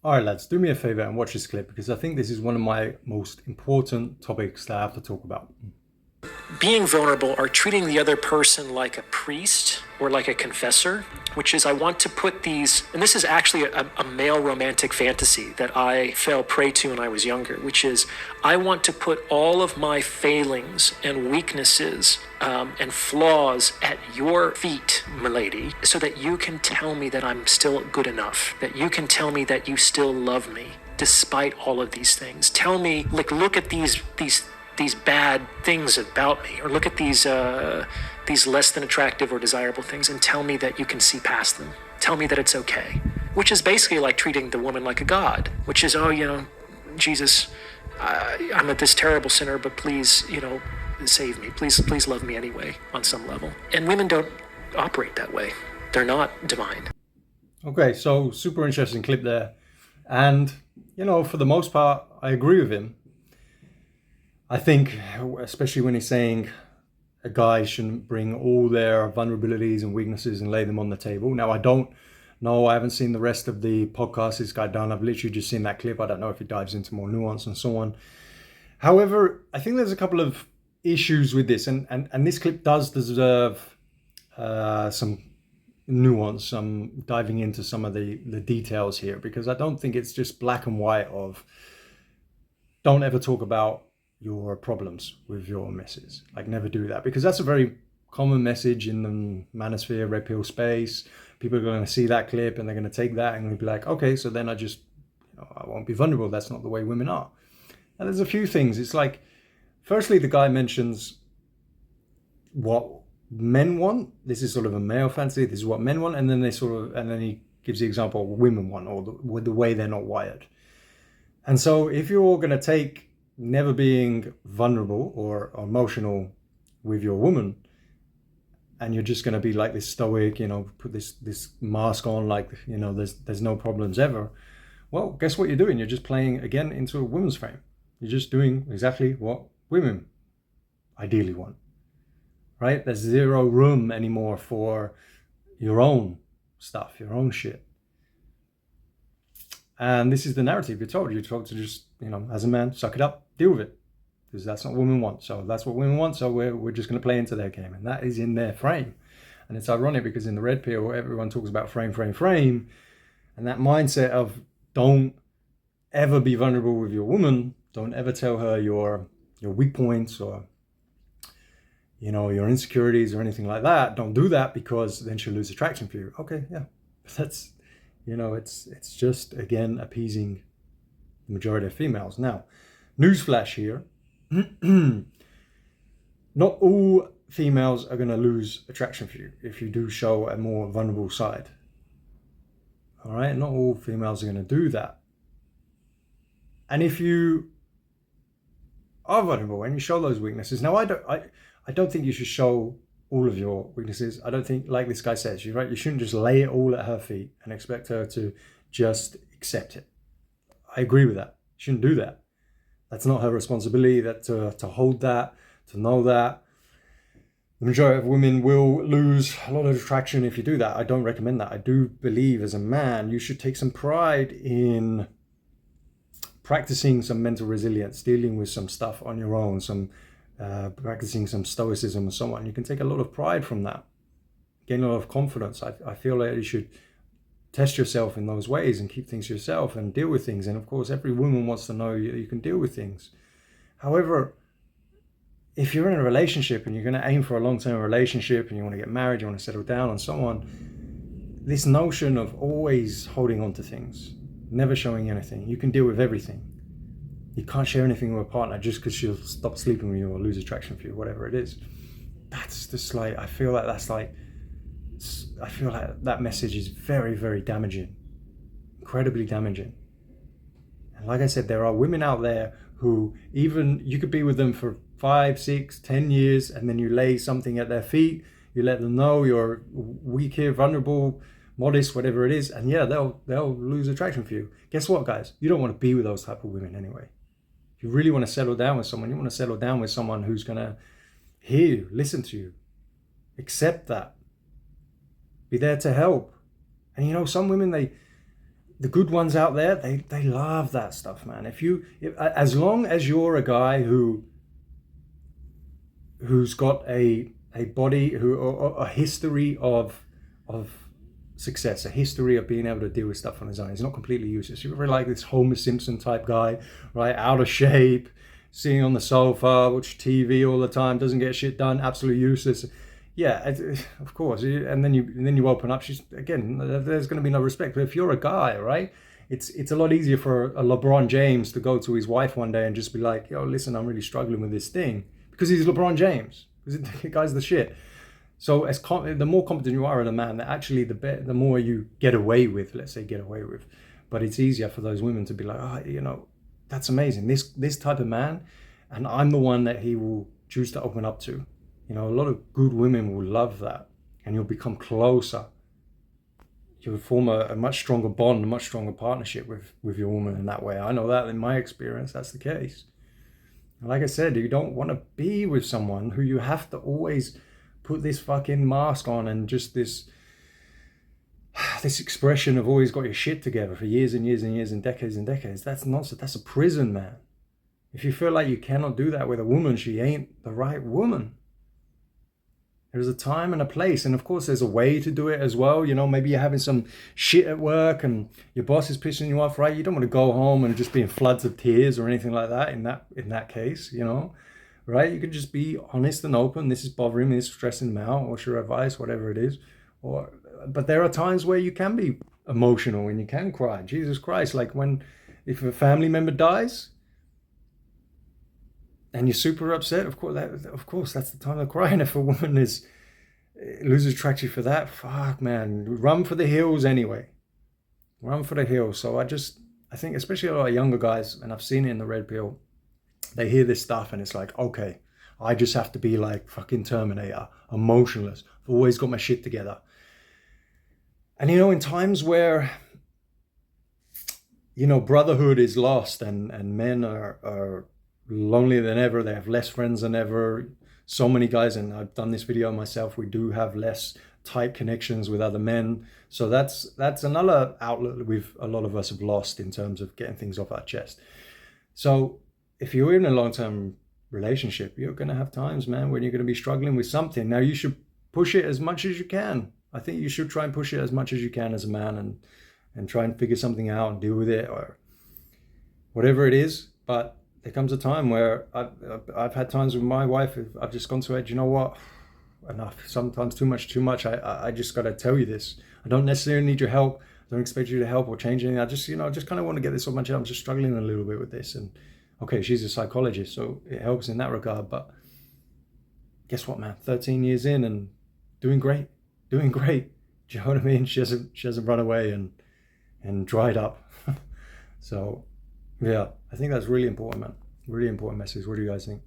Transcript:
All right, lads, do me a favor and watch this clip because I think this is one of my most important topics that I have to talk about. Being vulnerable or treating the other person like a priest or like a confessor, which is I want to put these, and this is actually a male romantic fantasy that I fell prey to when I was younger, which is I want to put all of my failings and weaknesses and flaws at your feet, milady, so that you can tell me that I'm still good enough, that you can tell me that you still love me despite all of these things. Tell me, like, look at these bad things about me, or look at these less than attractive or desirable things, and tell me that you can see past them. Tell me that it's okay. Which is basically like treating the woman like a god, which is, Jesus, I'm this terrible sinner, but please, save me. Please love me anyway on some level. And women don't operate that way. They're not divine. Okay, so super interesting clip there. And, for the most part, I agree with him. I think, especially when he's saying a guy shouldn't bring all their vulnerabilities and weaknesses and lay them on the table. Now, I don't know. I haven't seen the rest of the podcast this guy done. I've literally just seen that clip. I don't know if he dives into more nuance and so on. However, I think there's a couple of issues with this. And this clip does deserve some nuance, some diving into some of the details here. Because I don't think it's just black and white of don't ever talk about your problems with your missus. Like, never do that, because that's a very common message in the manosphere, red pill space. People are going to see that clip and they're going to take that and be like, okay, so then I won't be vulnerable. That's not the way women are. And there's a few things. It's like, firstly, the guy mentions what men want. This is sort of a male fantasy. This is what men want. And then he gives the example of what women want, or the way they're not wired. And so if you're going to take never being vulnerable or emotional with your woman, and you're just going to be like this stoic, put this mask on, like, there's no problems ever. Well, guess what you're doing? You're just playing again into a woman's frame. You're just doing exactly what women ideally want, right? There's zero room anymore for your own stuff, your own shit. And this is the narrative you're told. You're told to just, as a man, suck it up, deal with it. Because that's not what women want. So that's what women want. So we're just going to play into their game. And that is in their frame. And it's ironic because in the red pill, everyone talks about frame. And that mindset of don't ever be vulnerable with your woman. Don't ever tell her your weak points or, your insecurities or anything like that. Don't do that because then she'll lose attraction for you. Okay, yeah. That's... it's just, again, appeasing the majority of females. Now, newsflash here. Not all females are going to lose attraction for you if you do show a more vulnerable side. All right? Not all females are going to do that. And if you are vulnerable and you show those weaknesses, now I don't think you should show all of your weaknesses. I don't think, like this guy says, you're right, you shouldn't just lay it all at her feet and expect her to just accept it. I agree with that. You shouldn't do that. That's not her responsibility, to hold that, to know that. The majority of women will lose a lot of attraction if you do that. I don't recommend that. I do believe as a man, you should take some pride in practicing some mental resilience, dealing with some stuff on your own, practicing some stoicism and so on. You can take a lot of pride from that, gain a lot of confidence. I feel like you should test yourself in those ways and keep things to yourself and deal with things. And of course, every woman wants to know you can deal with things. However, if you're in a relationship and you're going to aim for a long-term relationship and you want to get married, you want to settle down and so on, this notion of always holding on to things, never showing anything, you can deal with everything. You can't share anything with a partner just because she'll stop sleeping with you or lose attraction for you, whatever it is. That's just like, I feel like that message is very, very damaging, incredibly damaging. And like I said, there are women out there who even, you could be with them for 5, 6, 10 years, and then you lay something at their feet, you let them know you're weak here, vulnerable, modest, whatever it is, and yeah, they'll lose attraction for you. Guess what, guys? You don't want to be with those type of women anyway. If you really want to settle down with someone, you want to settle down with someone who's going to hear you, listen to you, accept that, be there to help. And some women, the good ones out there, they love that stuff, man. As long as you're a guy who's got a body, or a history of success, a history of being able to deal with stuff on his own, he's not completely useless. You're very like this Homer Simpson type guy, right? Out of shape, sitting on the sofa, watch TV all the time, doesn't get shit done, absolutely useless. Yeah, of course. And then you open up. There's going to be no respect. But if you're a guy, right, it's a lot easier for a LeBron James to go to his wife one day and just be like, yo, listen, I'm really struggling with this thing, because he's LeBron James. Because the guy's the shit. So the more competent you are as a man, actually the more you get away with. Let's say get away with. But it's easier for those women to be like, oh, that's amazing. This type of man, and I'm the one that he will choose to open up to. A lot of good women will love that, and you'll become closer. You'll form a much stronger bond, a much stronger partnership with your woman in that way. I know that in my experience, that's the case. And like I said, you don't want to be with someone who you have to always put this fucking mask on and just this expression of always got your shit together for years and years and years and decades. That's nonsense. That's a prison, man. If you feel like you cannot do that with a woman, she ain't the right woman. There's a time and a place, and of course there's a way to do it as well. Maybe you're having some shit at work and your boss is pissing you off, right? You don't want to go home and just be in floods of tears or anything like that in that case, right? You can just be honest and open. This is bothering me, this is stressing me out. What's your advice? Whatever it is. But there are times where you can be emotional and you can cry. Jesus Christ, like if a family member dies and you're super upset, of course, that's the time to cry. And if a woman loses traction for that, fuck, man, run for the hills anyway. Run for the hills. So I think, especially a lot of younger guys, and I've seen it in the red pill, they hear this stuff and it's like, okay, I just have to be like fucking Terminator, emotionless. I've always got my shit together. And in times where, brotherhood is lost and men are lonelier than ever, they have less friends than ever. So many guys, and I've done this video myself, we do have less tight connections with other men. So that's another outlet a lot of us have lost in terms of getting things off our chest. So if you're in a long-term relationship, you're going to have times, man, when you're going to be struggling with something. Now you should push it as much as you can. I think you should try and push it as much as you can as a man and try and figure something out and deal with it or whatever it is. But there comes a time where I've had times with my wife, I've just gone to her, you know what, enough, sometimes too much. I just got to tell you this. I don't necessarily need your help. I don't expect you to help or change anything. I just kind of want to get this off my chest. I'm just struggling a little bit with this. And okay, she's a psychologist, so it helps in that regard. But guess what, man? 13 years in and doing great. Do you know what I mean? She hasn't run away and dried up. So yeah, I think that's really important, man. Really important message. What do you guys think?